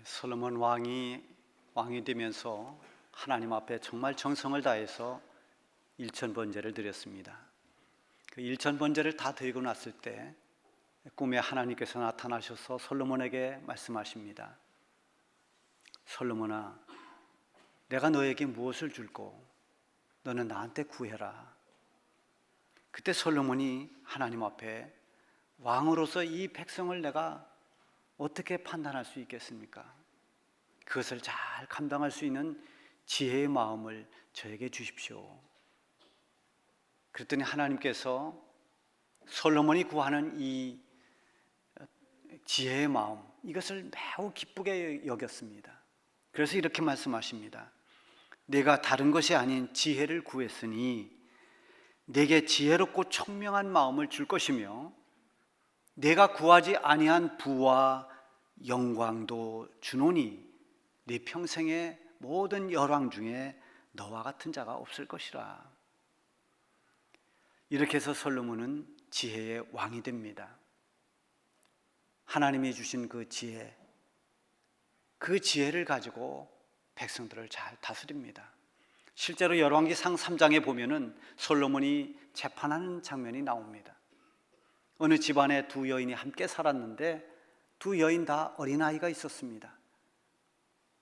솔로몬 왕이 되면서 하나님 앞에 정말 정성을 다해서 일천번제를 드렸습니다. 그 일천번제를 다 드리고 났을 때 꿈에 하나님께서 나타나셔서 솔로몬에게 말씀하십니다. 솔로몬아, 내가 너에게 무엇을 줄고 너는 나한테 구해라. 그때 솔로몬이 하나님 앞에 왕으로서 이 백성을 내가 어떻게 판단할 수 있겠습니까? 그것을 잘 감당할 수 있는 지혜의 마음을 저에게 주십시오. 그랬더니 하나님께서 솔로몬이 구하는 이 지혜의 마음, 이것을 매우 기쁘게 여겼습니다. 그래서 이렇게 말씀하십니다. 내가 다른 것이 아닌 지혜를 구했으니 내게 지혜롭고 총명한 마음을 줄 것이며 내가 구하지 아니한 부와 영광도 주노니 네 평생의 모든 열왕 중에 너와 같은 자가 없을 것이라. 이렇게 해서 솔로몬은 지혜의 왕이 됩니다. 하나님이 주신 그 지혜를 가지고 백성들을 잘 다스립니다. 실제로 열왕기상 3장에 보면은 솔로몬이 재판하는 장면이 나옵니다. 어느 집안에 두 여인이 함께 살았는데 두 여인 다 어린아이가 있었습니다.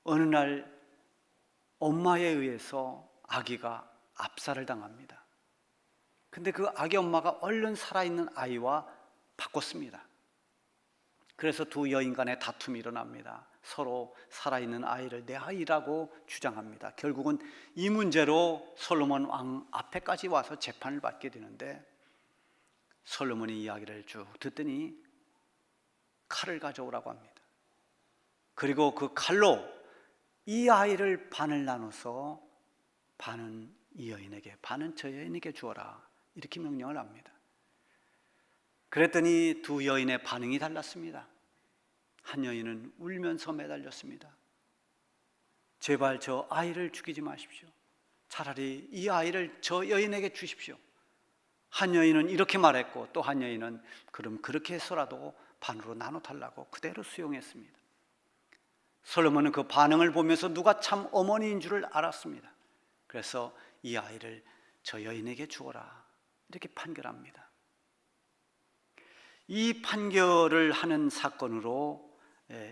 어느 날 엄마에 의해서 아기가 압살을 당합니다. 근데 그 아기 엄마가 얼른 살아있는 아이와 바꿨습니다. 그래서 두 여인 간에 다툼이 일어납니다. 서로 살아있는 아이를 내 아이라고 주장합니다. 결국은 이 문제로 솔로몬 왕 앞에까지 와서 재판을 받게 되는데 솔로몬이 이야기를 쭉 듣더니 칼을 가져오라고 합니다. 그리고 그 칼로 이 아이를 반을 나눠서 반은 이 여인에게, 반은 저 여인에게 주어라, 이렇게 명령을 합니다. 그랬더니 두 여인의 반응이 달랐습니다. 한 여인은 울면서 매달렸습니다. 제발 저 아이를 죽이지 마십시오. 차라리 이 아이를 저 여인에게 주십시오. 한 여인은 이렇게 말했고 또 한 여인은 그럼 그렇게 해서라도 반으로 나눠 달라고 그대로 수용했습니다. 솔로몬은 그 반응을 보면서 누가 참 어머니인 줄을 알았습니다. 그래서 이 아이를 저 여인에게 주어라, 이렇게 판결합니다. 이 판결을 하는 사건으로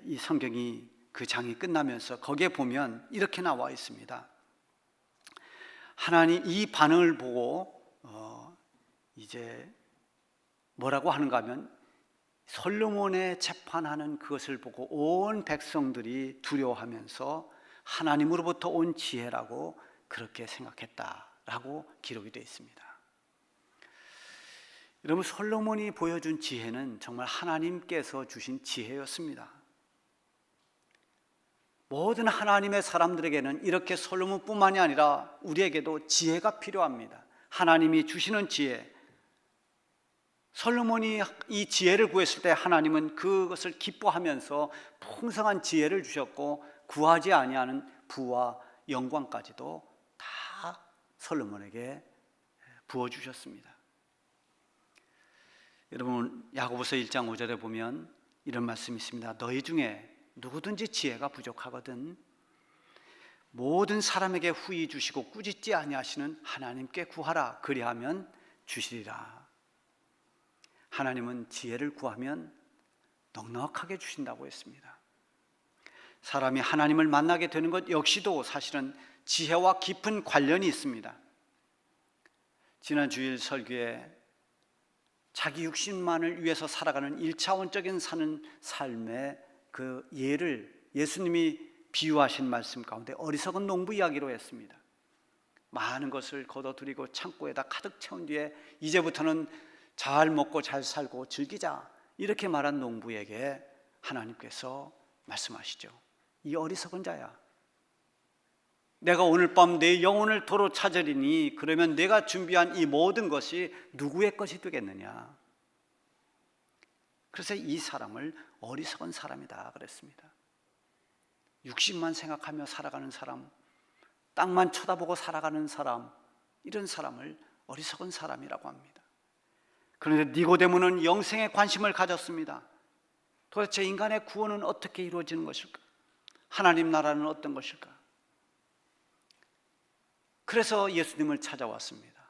이 성경이 그 장이 끝나면서 거기에 보면 이렇게 나와 있습니다. 하나님 이 반응을 보고 이제 뭐라고 하는가 하면 솔로몬의 재판하는 그것을 보고 온 백성들이 두려워하면서 하나님으로부터 온 지혜라고 그렇게 생각했다라고 기록이 되어 있습니다. 여러분, 솔로몬이 보여준 지혜는 정말 하나님께서 주신 지혜였습니다. 모든 하나님의 사람들에게는 이렇게 솔로몬뿐만이 아니라 우리에게도 지혜가 필요합니다. 하나님이 주시는 지혜. 솔로몬이 이 지혜를 구했을 때 하나님은 그것을 기뻐하면서 풍성한 지혜를 주셨고 구하지 아니하는 부와 영광까지도 다 솔로몬에게 부어주셨습니다. 여러분, 야고보서 1장 5절에 보면 이런 말씀이 있습니다. 너희 중에 누구든지 지혜가 부족하거든 모든 사람에게 후히 주시고 꾸짖지 아니하시는 하나님께 구하라, 그리하면 주시리라. 하나님은 지혜를 구하면 넉넉하게 주신다고 했습니다. 사람이 하나님을 만나게 되는 것 역시도 사실은 지혜와 깊은 관련이 있습니다. 지난 주일 설교에 자기 육신만을 위해서 살아가는 1차원적인 사는 삶의 그 예를 예수님이 비유하신 말씀 가운데 어리석은 농부 이야기로 했습니다. 많은 것을 거둬들이고 창고에다 가득 채운 뒤에 이제부터는 잘 먹고 잘 살고 즐기자, 이렇게 말한 농부에게 하나님께서 말씀하시죠. 이 어리석은 자야, 내가 오늘 밤 내 영혼을 도로 찾으리니 그러면 내가 준비한 이 모든 것이 누구의 것이 되겠느냐. 그래서 이 사람을 어리석은 사람이다 그랬습니다. 육신만 생각하며 살아가는 사람, 땅만 쳐다보고 살아가는 사람, 이런 사람을 어리석은 사람이라고 합니다. 그런데 니고데모는 영생에 관심을 가졌습니다. 도대체 인간의 구원은 어떻게 이루어지는 것일까? 하나님 나라는 어떤 것일까? 그래서 예수님을 찾아왔습니다.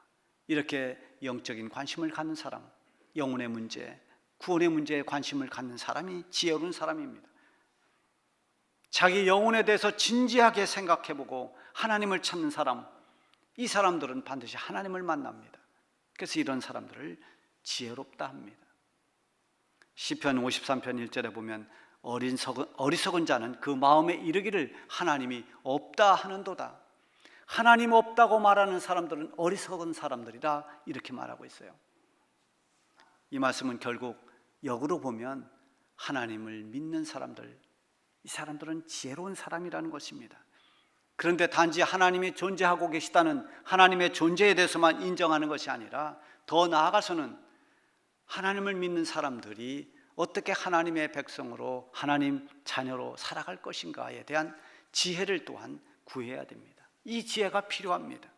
이렇게 영적인 관심을 갖는 사람, 영혼의 문제, 구원의 문제에 관심을 갖는 사람이 지혜로운 사람입니다. 자기 영혼에 대해서 진지하게 생각해보고 하나님을 찾는 사람, 이 사람들은 반드시 하나님을 만납니다. 그래서 이런 사람들을 지혜롭다 합니다. 시편 53편 1절에 보면 어리석은 자는 그 마음에 이르기를 하나님이 없다 하는도다. 하나님 없다고 말하는 사람들은 어리석은 사람들이라 이렇게 말하고 있어요. 이 말씀은 결국 역으로 보면 하나님을 믿는 사람들, 이 사람들은 지혜로운 사람이라는 것입니다. 그런데 단지 하나님이 존재하고 계시다는 하나님의 존재에 대해서만 인정하는 것이 아니라 더 나아가서는 하나님을 믿는 사람들이 어떻게 하나님의 백성으로 하나님 자녀로 살아갈 것인가에 대한 지혜를 또한 구해야 됩니다. 이 지혜가 필요합니다.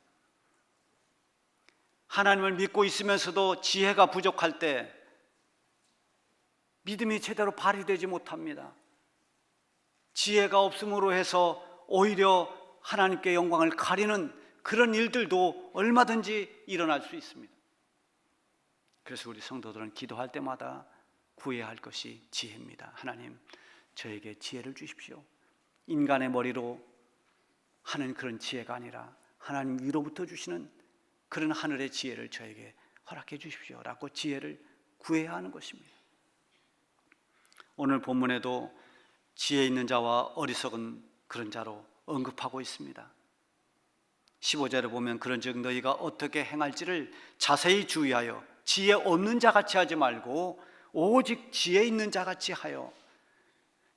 하나님을 믿고 있으면서도 지혜가 부족할 때 믿음이 제대로 발휘되지 못합니다. 지혜가 없음으로 해서 오히려 하나님께 영광을 가리는 그런 일들도 얼마든지 일어날 수 있습니다. 그래서 우리 성도들은 기도할 때마다 구해야 할 것이 지혜입니다. 하나님, 저에게 지혜를 주십시오. 인간의 머리로 하는 그런 지혜가 아니라 하나님 위로부터 주시는 그런 하늘의 지혜를 저에게 허락해 주십시오 라고 지혜를 구해야 하는 것입니다. 오늘 본문에도 지혜 있는 자와 어리석은 그런 자로 언급하고 있습니다. 15절에 보면 그런즉 너희가 어떻게 행할지를 자세히 주의하여 지혜 없는 자같이 하지 말고 오직 지혜 있는 자같이 하여.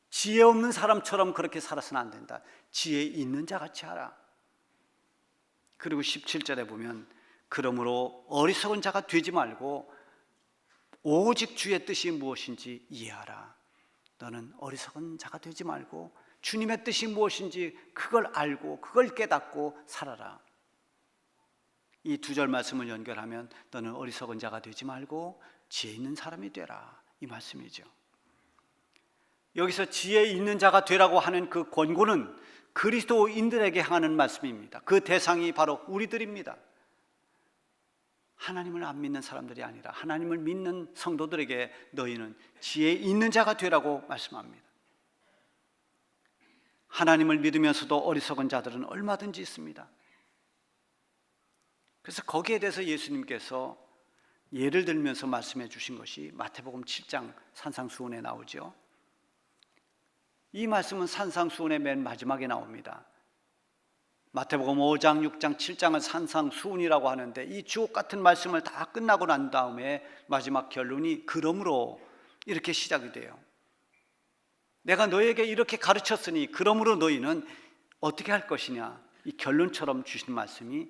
지혜 없는 사람처럼 그렇게 살아서는 안 된다. 지혜 있는 자같이 하라. 그리고 17절에 보면 그러므로 어리석은 자가 되지 말고 오직 주의 뜻이 무엇인지 이해하라. 너는 어리석은 자가 되지 말고 주님의 뜻이 무엇인지 그걸 알고 그걸 깨닫고 살아라. 이 두 절 말씀을 연결하면 너는 어리석은 자가 되지 말고 지혜 있는 사람이 되라, 이 말씀이죠. 여기서 지혜 있는 자가 되라고 하는 그 권고는 그리스도인들에게 향하는 말씀입니다. 그 대상이 바로 우리들입니다. 하나님을 안 믿는 사람들이 아니라 하나님을 믿는 성도들에게 너희는 지혜 있는 자가 되라고 말씀합니다. 하나님을 믿으면서도 어리석은 자들은 얼마든지 있습니다. 그래서 거기에 대해서 예수님께서 예를 들면서 말씀해 주신 것이 마태복음 7장 산상수훈에 나오죠. 이 말씀은 산상수훈의 맨 마지막에 나옵니다. 마태복음 5장, 6장, 7장은 산상수훈이라고 하는데 이 주옥 같은 말씀을 다 끝나고 난 다음에 마지막 결론이 그러므로 이렇게 시작이 돼요. 내가 너에게 이렇게 가르쳤으니 그러므로 너희는 어떻게 할 것이냐, 이 결론처럼 주신 말씀이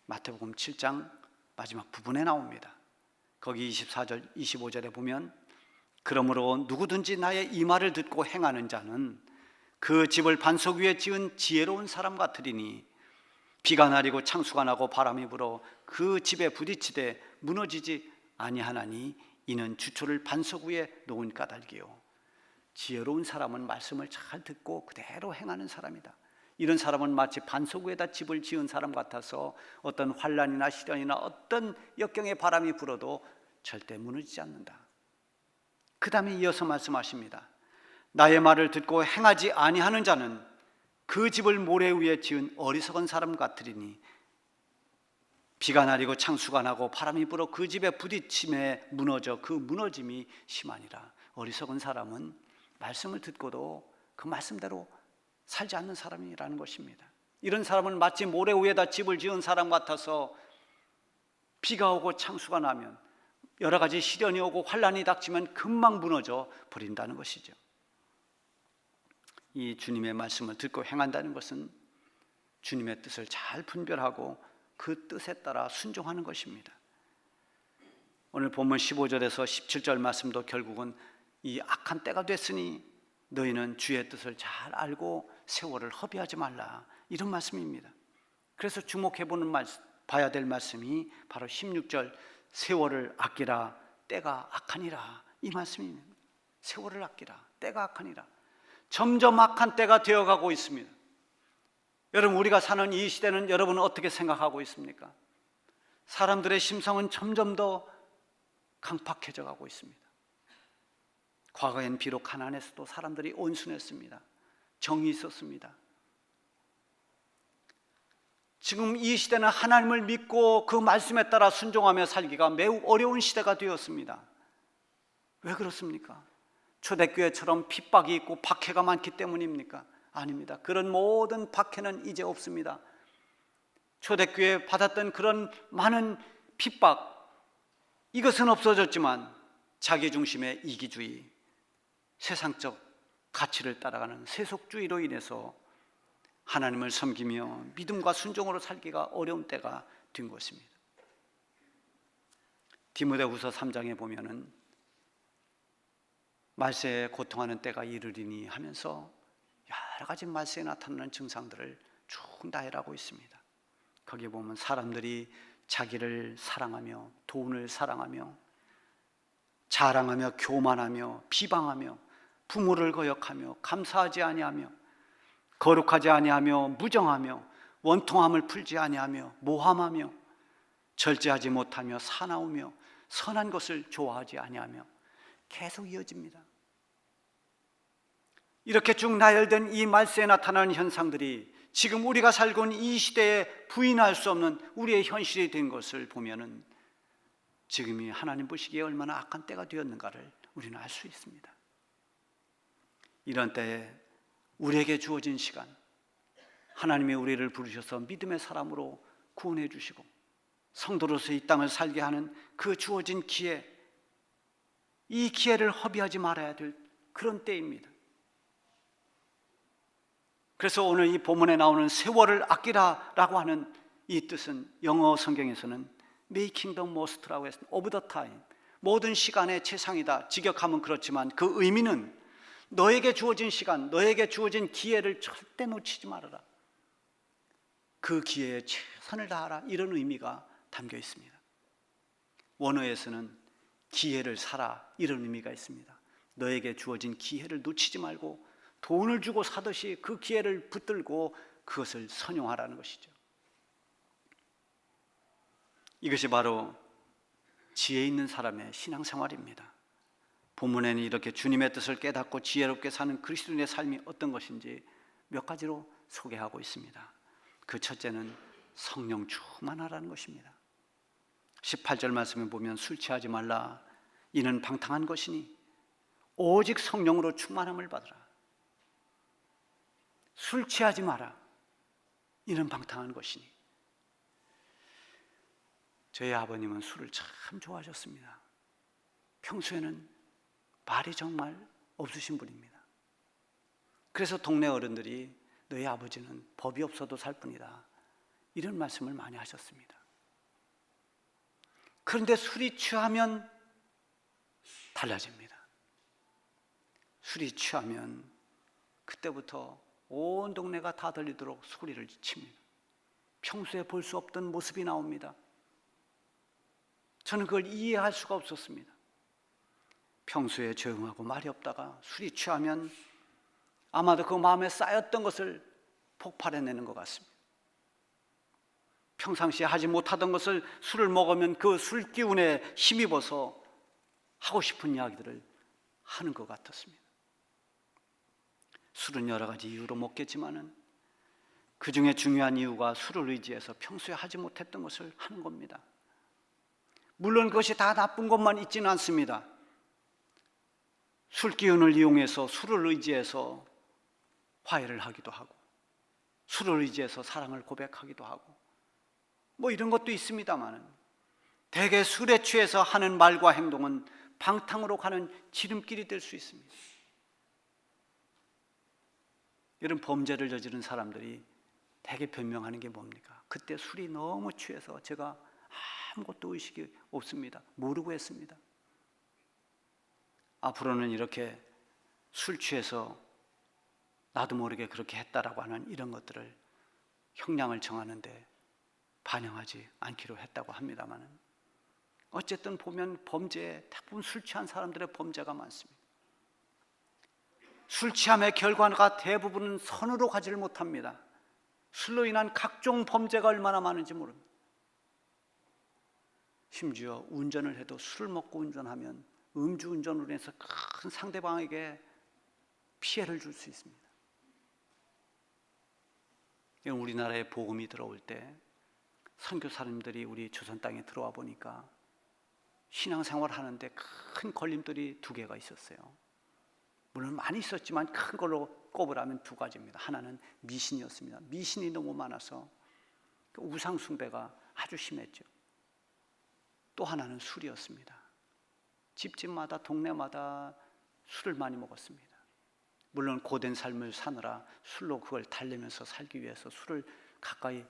마태복음 7장 마지막 부분에 나옵니다. 거기 24절, 25절에 보면 그러므로 누구든지 나의 이 말을 듣고 행하는 자는 그 집을 반석 위에 지은 지혜로운 사람 같으리니 비가 내리고 창수가 나고 바람이 불어 그 집에 부딪히되 무너지지 아니하나니 이는 주초를 반석 위에 놓은 까닭이요. 지혜로운 사람은 말씀을 잘 듣고 그대로 행하는 사람이다. 이런 사람은 마치 반석 위에다 집을 지은 사람 같아서 어떤 환난이나 시련이나 어떤 역경의 바람이 불어도 절대 무너지지 않는다. 그 다음에 이어서 말씀하십니다. 나의 말을 듣고 행하지 아니하는 자는 그 집을 모래 위에 지은 어리석은 사람 같으리니 비가 내리고 창수가 나고 바람이 불어 그 집에 부딪힘에 무너져 그 무너짐이 심하니라. 어리석은 사람은 말씀을 듣고도 그 말씀대로 살지 않는 사람이라는 것입니다. 이런 사람은 마치 모래 위에다 집을 지은 사람 같아서 비가 오고 창수가 나면 여러 가지 시련이 오고 환난이 닥치면 금방 무너져 버린다는 것이죠. 이 주님의 말씀을 듣고 행한다는 것은 주님의 뜻을 잘 분별하고 그 뜻에 따라 순종하는 것입니다. 오늘 본문 15절에서 17절 말씀도 결국은 이 악한 때가 됐으니 너희는 주의 뜻을 잘 알고 세월을 허비하지 말라, 이런 말씀입니다. 그래서 봐야 될 말씀이 바로 16절 세월을 아끼라 때가 악하니라, 이 말씀입니다. 세월을 아끼라 때가 악하니라. 점점 악한 때가 되어가고 있습니다. 여러분, 우리가 사는 이 시대는 여러분은 어떻게 생각하고 있습니까? 사람들의 심성은 점점 더 강팍해져 가고 있습니다. 과거엔 비록 가난했어도 사람들이 온순했습니다. 정이 있었습니다. 지금 이 시대는 하나님을 믿고 그 말씀에 따라 순종하며 살기가 매우 어려운 시대가 되었습니다. 왜 그렇습니까? 초대교회처럼 핍박이 있고 박해가 많기 때문입니까? 아닙니다. 그런 모든 박해는 이제 없습니다. 초대교회 받았던 그런 많은 핍박, 이것은 없어졌지만 자기중심의 이기주의, 세상적 가치를 따라가는 세속주의로 인해서 하나님을 섬기며 믿음과 순종으로 살기가 어려운 때가 된 것입니다. 디모데후서 3장에 보면은 말세에 고통하는 때가 이르리니 하면서 여러 가지 말세에 나타나는 증상들을 쭉 나열하고 있습니다. 거기에 보면 사람들이 자기를 사랑하며 돈을 사랑하며 자랑하며 교만하며 비방하며 부모를 거역하며 감사하지 아니하며 거룩하지 아니하며 무정하며 원통함을 풀지 아니하며 모함하며 절제하지 못하며 사나우며 선한 것을 좋아하지 아니하며 계속 이어집니다. 이렇게 쭉 나열된 이 말세에 나타나는 현상들이 지금 우리가 살고 있는 이 시대에 부인할 수 없는 우리의 현실이 된 것을 보면은 지금이 하나님 보시기에 얼마나 악한 때가 되었는가를 우리는 알 수 있습니다. 이런 때에 우리에게 주어진 시간, 하나님이 우리를 부르셔서 믿음의 사람으로 구원해 주시고 성도로서 이 땅을 살게 하는 그 주어진 기회, 이 기회를 허비하지 말아야 될 그런 때입니다. 그래서 오늘 이 본문에 나오는 세월을 아끼라라고 하는 이 뜻은 영어 성경에서는 Making the most라고 했습니다. Of the time, 모든 시간의 최상이다. 직역하면 그렇지만 그 의미는 너에게 주어진 시간, 너에게 주어진 기회를 절대 놓치지 말아라. 그 기회에 최선을 다하라. 이런 의미가 담겨 있습니다. 원어에서는 기회를 사라. 이런 의미가 있습니다. 너에게 주어진 기회를 놓치지 말고 돈을 주고 사듯이 그 기회를 붙들고 그것을 선용하라는 것이죠. 이것이 바로 지혜 있는 사람의 신앙생활입니다. 본문에는 이렇게 주님의 뜻을 깨닫고 지혜롭게 사는 그리스도인의 삶이 어떤 것인지 몇 가지로 소개하고 있습니다. 그 첫째는 성령 충만하라는 것입니다. 18절 말씀에 보면 술 취하지 말라. 이는 방탕한 것이니 오직 성령으로 충만함을 받으라. 술 취하지 마라. 이는 방탕한 것이니. 저희 아버님은 술을 참 좋아하셨습니다. 평소에는 말이 정말 없으신 분입니다. 그래서 동네 어른들이 너희 아버지는 법이 없어도 살 뿐이다. 이런 말씀을 많이 하셨습니다. 그런데 술이 취하면 달라집니다. 술이 취하면 그때부터 온 동네가 다 들리도록 소리를 칩니다. 평소에 볼 수 없던 모습이 나옵니다. 저는 그걸 이해할 수가 없었습니다. 평소에 조용하고 말이 없다가 술이 취하면 아마도 그 마음에 쌓였던 것을 폭발해내는 것 같습니다. 평상시에 하지 못하던 것을 술을 먹으면 그 술 기운에 힘입어서 하고 싶은 이야기들을 하는 것 같았습니다. 술은 여러 가지 이유로 먹겠지만은 그 중에 중요한 이유가 술을 의지해서 평소에 하지 못했던 것을 하는 겁니다. 물론 그것이 다 나쁜 것만 있지는 않습니다. 술 기운을 이용해서 술을 의지해서 화해를 하기도 하고 술을 의지해서 사랑을 고백하기도 하고 뭐 이런 것도 있습니다만은 대개 술에 취해서 하는 말과 행동은 방탕으로 가는 지름길이 될 수 있습니다. 이런 범죄를 저지른 사람들이 대개 변명하는 게 뭡니까? 그때 술이 너무 취해서 제가 아무것도 의식이 없습니다. 모르고 했습니다. 앞으로는 이렇게 술 취해서 나도 모르게 그렇게 했다라고 하는 이런 것들을 형량을 정하는데 반영하지 않기로 했다고 합니다만 어쨌든 보면 범죄에 대부분 술 취한 사람들의 범죄가 많습니다. 술 취함의 결과가 대부분은 선으로 가지를 못합니다. 술로 인한 각종 범죄가 얼마나 많은지 모릅니다. 심지어 운전을 해도 술을 먹고 운전하면 음주운전으로 인해서 큰 상대방에게 피해를 줄 수 있습니다. 우리나라에 복음이 들어올 때 선교사님들이 우리 조선 땅에 들어와 보니까 신앙생활 하는데 큰 걸림돌이 2개가 있었어요. 물론 많이 있었지만 큰 걸로 꼽으라면 2가지입니다. 하나는 미신이었습니다. 미신이 너무 많아서 우상 숭배가 아주 심했죠. 또 하나는 술이었습니다. 집집마다 동네마다 술을 많이 먹었습니다. 물론 고된 삶을 사느라 술로 그걸 달래면서 살기 위해서 술을 가까이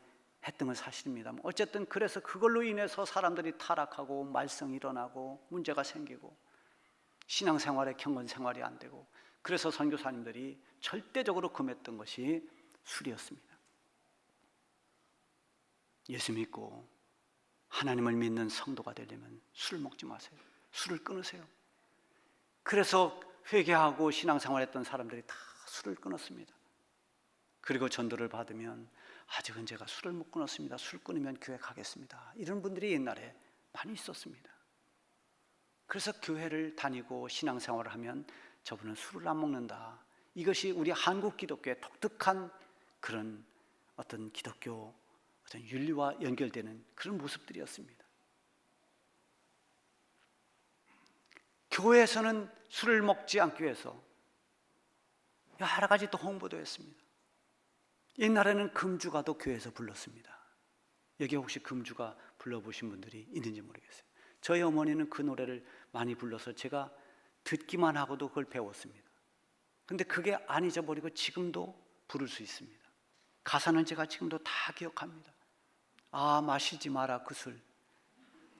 했던 건 사실입니다. 어쨌든 그래서 그걸로 인해서 사람들이 타락하고 말썽이 일어나고 문제가 생기고 신앙생활에 경건생활이 안 되고, 그래서 선교사님들이 절대적으로 금했던 것이 술이었습니다. 예수 믿고 하나님을 믿는 성도가 되려면 술을 먹지 마세요. 술을 끊으세요. 그래서 회개하고 신앙생활했던 사람들이 다 술을 끊었습니다. 그리고 전도를 받으면 아직은 제가 술을 못 끊었습니다. 술 끊으면 교회 가겠습니다. 이런 분들이 옛날에 많이 있었습니다. 그래서 교회를 다니고 신앙생활을 하면 저분은 술을 안 먹는다. 이것이 우리 한국 기독교의 독특한 그런 어떤 기독교 어떤 윤리와 연결되는 그런 모습들이었습니다. 교회에서는 술을 먹지 않기 위해서 여러 가지 또 홍보도 했습니다. 옛날에는 금주가도 교회에서 불렀습니다. 여기 혹시 금주가 불러보신 분들이 있는지 모르겠어요. 저희 어머니는 그 노래를 많이 불러서 제가 듣기만 하고도 그걸 배웠습니다. 근데 그게 안 잊어버리고 지금도 부를 수 있습니다. 가사는 제가 지금도 다 기억합니다. 아, 마시지 마라 그 술,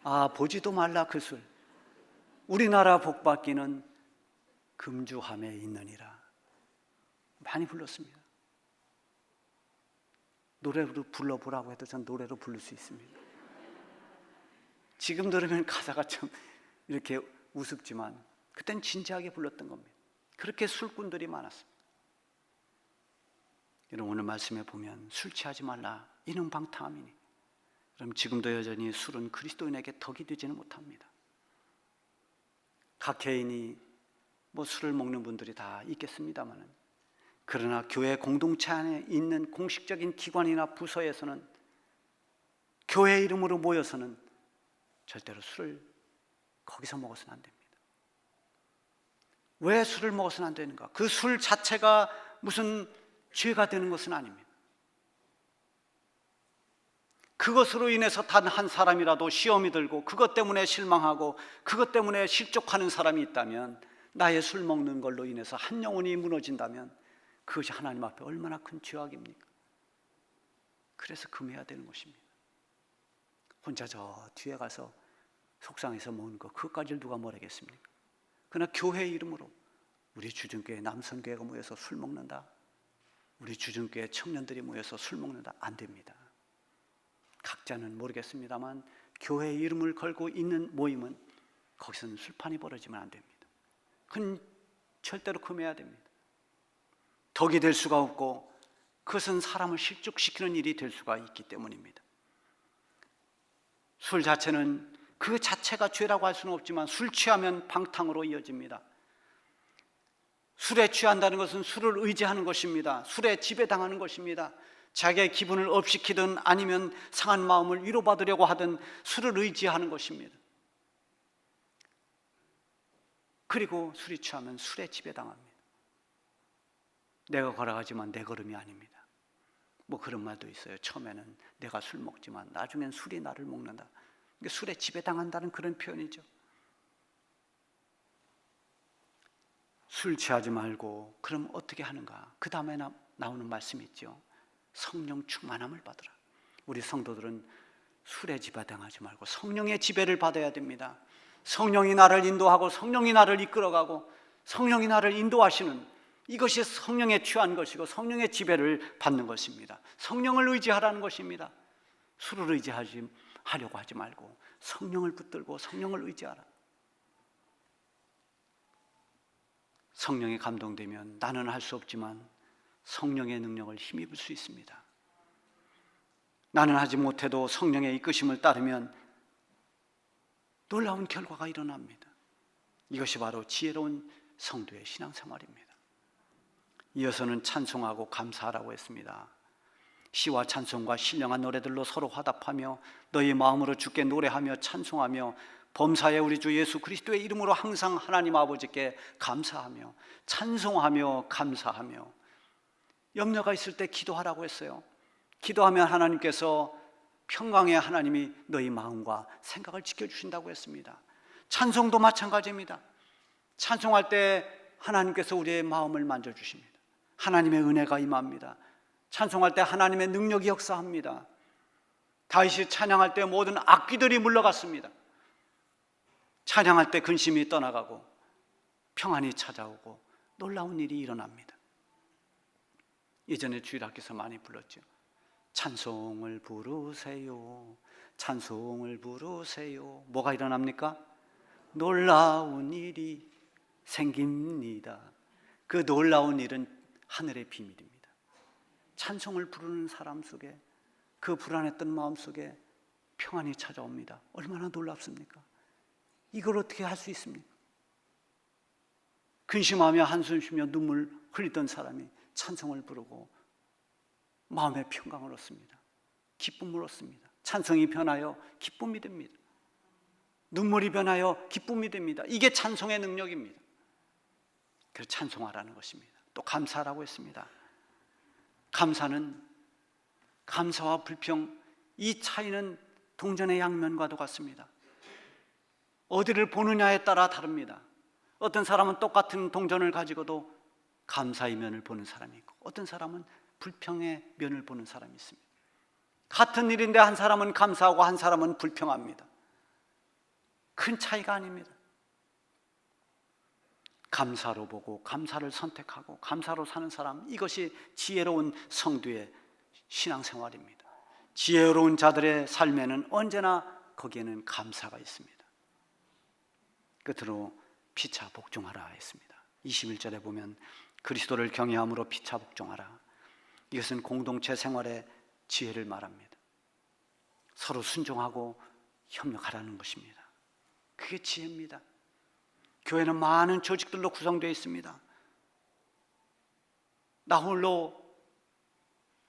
아, 보지도 말라 그 술, 우리나라 복받기는 금주함에 있느니라. 많이 불렀습니다. 노래로 불러보라고 해도 전 노래로 부를 수 있습니다. 지금 들으면 가사가 좀 이렇게 우습지만 그땐 진지하게 불렀던 겁니다. 그렇게 술꾼들이 많았습니다. 여러분, 오늘 말씀에 보면 술 취하지 말라 이는 방탕함이니, 그럼 지금도 여전히 술은 그리스도인에게 덕이 되지는 못합니다. 각 개인이 술을 먹는 분들이 다 있겠습니다만, 그러나 교회 공동체 안에 있는 공식적인 기관이나 부서에서는 교회 이름으로 모여서는 절대로 술을 거기서 먹어서는 안 됩니다. 왜 술을 먹어서는 안 되는가? 그 술 자체가 무슨 죄가 되는 것은 아닙니다. 그것으로 인해서 단 한 사람이라도 시험이 들고 그것 때문에 실망하고 그것 때문에 실족하는 사람이 있다면, 나의 술 먹는 걸로 인해서 한 영혼이 무너진다면 그것이 하나님 앞에 얼마나 큰 죄악입니까? 그래서 금해야 되는 것입니다. 혼자 저 뒤에 가서 속상해서 먹는 거, 그것까지를 누가 뭐라겠습니까? 그러나 교회 이름으로 우리 주중교회 남선교회가 모여서 술 먹는다, 우리 주중교회 청년들이 모여서 술 먹는다, 안 됩니다. 각자는 모르겠습니다만 교회 이름을 걸고 있는 모임은 거기서는 술판이 벌어지면 안 됩니다. 그건 절대로 금해야 됩니다. 덕이 될 수가 없고 그것은 사람을 실족시키는 일이 될 수가 있기 때문입니다. 술 자체는 그 자체가 죄라고 할 수는 없지만 술 취하면 방탕으로 이어집니다. 술에 취한다는 것은 술을 의지하는 것입니다. 술에 지배당하는 것입니다. 자기의 기분을 업시키든 아니면 상한 마음을 위로받으려고 하든 술을 의지하는 것입니다. 그리고 술이 취하면 술에 지배당합니다. 내가 걸어가지만 내 걸음이 아닙니다. 그런 말도 있어요. 처음에는 내가 술 먹지만 나중엔 술이 나를 먹는다. 술에 지배당한다는 그런 표현이죠. 술 취하지 말고 그럼 어떻게 하는가? 그 다음에 나오는 말씀이 있죠. 성령 충만함을 받으라. 우리 성도들은 술에 지배당하지 말고 성령의 지배를 받아야 됩니다. 성령이 나를 인도하고 성령이 나를 이끌어가고 성령이 나를 인도하시는, 이것이 성령에 취한 것이고 성령의 지배를 받는 것입니다. 성령을 의지하라는 것입니다. 술을 의지하려고 하지 말고 성령을 붙들고 성령을 의지하라. 성령에 감동되면 나는 할 수 없지만 성령의 능력을 힘입을 수 있습니다. 나는 하지 못해도 성령의 이끄심을 따르면 놀라운 결과가 일어납니다. 이것이 바로 지혜로운 성도의 신앙생활입니다. 이어서는 찬송하고 감사하라고 했습니다. 시와 찬송과 신령한 노래들로 서로 화답하며 너희 마음으로 주께 노래하며 찬송하며 범사에 우리 주 예수 그리스도의 이름으로 항상 하나님 아버지께 감사하며 찬송하며 감사하며, 염려가 있을 때 기도하라고 했어요. 기도하면 하나님께서 평강의 하나님이 너희 마음과 생각을 지켜주신다고 했습니다. 찬송도 마찬가지입니다. 찬송할 때 하나님께서 우리의 마음을 만져주십니다. 하나님의 은혜가 임합니다. 찬송할 때 하나님의 능력이 역사합니다. 다윗이 찬양할 때 모든 악귀들이 물러갔습니다. 찬양할 때 근심이 떠나가고 평안이 찾아오고 놀라운 일이 일어납니다. 예전에 주일학교에서 많이 불렀죠. 찬송을 부르세요, 찬송을 부르세요. 뭐가 일어납니까? 놀라운 일이 생깁니다. 그 놀라운 일은 하늘의 비밀입니다. 찬송을 부르는 사람 속에, 그 불안했던 마음 속에 평안이 찾아옵니다. 얼마나 놀랍습니까? 이걸 어떻게 할 수 있습니까? 근심하며 한숨 쉬며 눈물 흘리던 사람이 찬송을 부르고 마음의 평강을 얻습니다. 기쁨을 얻습니다. 찬송이 변하여 기쁨이 됩니다. 눈물이 변하여 기쁨이 됩니다. 이게 찬송의 능력입니다. 그래서 찬송하라는 것입니다. 또 감사라고 했습니다. 감사는, 감사와 불평, 이 차이는 동전의 양면과도 같습니다. 어디를 보느냐에 따라 다릅니다. 어떤 사람은 똑같은 동전을 가지고도 감사의 면을 보는 사람이 있고, 어떤 사람은 불평의 면을 보는 사람이 있습니다. 같은 일인데 한 사람은 감사하고 한 사람은 불평합니다. 큰 차이가 아닙니다. 감사로 보고 감사를 선택하고 감사로 사는 사람, 이것이 지혜로운 성도의 신앙생활입니다. 지혜로운 자들의 삶에는 언제나 거기에는 감사가 있습니다. 끝으로 피차 복종하라 했습니다. 21절에 보면 그리스도를 경외함으로 피차 복종하라. 이것은 공동체 생활의 지혜를 말합니다. 서로 순종하고 협력하라는 것입니다. 그게 지혜입니다. 교회는 많은 조직들로 구성되어 있습니다. 나 홀로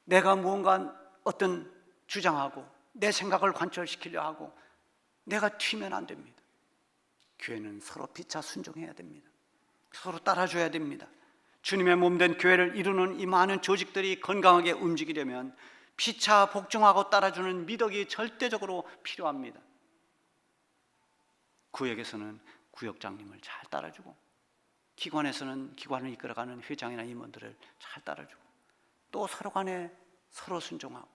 내가 무언가 어떤 주장하고 내 생각을 관철시키려 하고 내가 튀면 안 됩니다. 교회는 서로 피차 순종해야 됩니다. 서로 따라줘야 됩니다. 주님의 몸된 교회를 이루는 이 많은 조직들이 건강하게 움직이려면 피차 복종하고 따라주는 미덕이 절대적으로 필요합니다. 구역에서는 구역장님을 잘 따라주고, 기관에서는 기관을 이끌어가는 회장이나 임원들을 잘 따라주고, 또 서로 간에 서로 순종하고,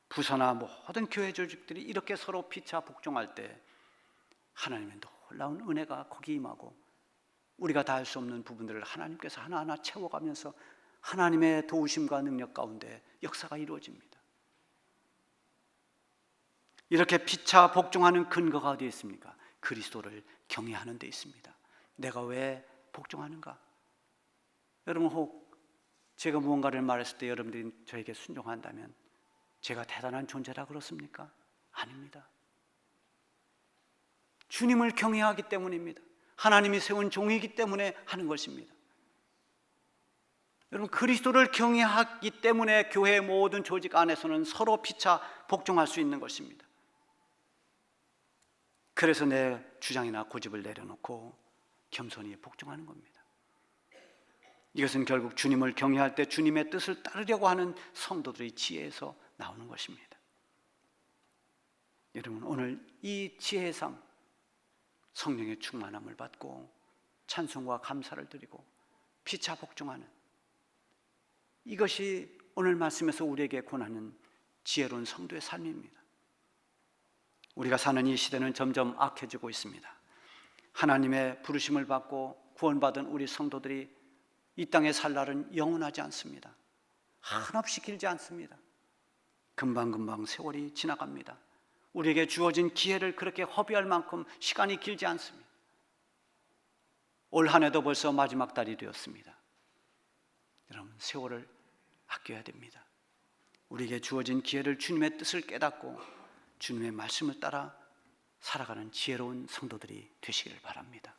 부서나 모든 교회 조직들이 이렇게 서로 피차 복종할 때 하나님의 놀라운 은혜가 거기 임하고, 우리가 다 할 수 없는 부분들을 하나님께서 하나하나 채워가면서 하나님의 도우심과 능력 가운데 역사가 이루어집니다. 이렇게 피차 복종하는 근거가 어디에 있습니까? 그리스도를 경외하는 데 있습니다. 내가 왜 복종하는가? 여러분, 혹 제가 무언가를 말했을 때 여러분들이 저에게 순종한다면 제가 대단한 존재라 그렇습니까? 아닙니다. 주님을 경외하기 때문입니다. 하나님이 세운 종이기 때문에 하는 것입니다. 여러분, 그리스도를 경외하기 때문에 교회의 모든 조직 안에서는 서로 피차 복종할 수 있는 것입니다. 그래서 내 주장이나 고집을 내려놓고 겸손히 복종하는 겁니다. 이것은 결국 주님을 경외할 때 주님의 뜻을 따르려고 하는 성도들의 지혜에서 나오는 것입니다. 여러분, 오늘 이 지혜의 삶, 성령의 충만함을 받고 찬송과 감사를 드리고 피차 복종하는, 이것이 오늘 말씀에서 우리에게 권하는 지혜로운 성도의 삶입니다. 우리가 사는 이 시대는 점점 악해지고 있습니다. 하나님의 부르심을 받고 구원받은 우리 성도들이 이 땅에 살 날은 영원하지 않습니다. 한없이 길지 않습니다. 금방금방 세월이 지나갑니다. 우리에게 주어진 기회를 그렇게 허비할 만큼 시간이 길지 않습니다. 올 한 해도 벌써 마지막 달이 되었습니다. 여러분, 세월을 아껴야 됩니다. 우리에게 주어진 기회를 주님의 뜻을 깨닫고 주님의 말씀을 따라 살아가는 지혜로운 성도들이 되시기를 바랍니다.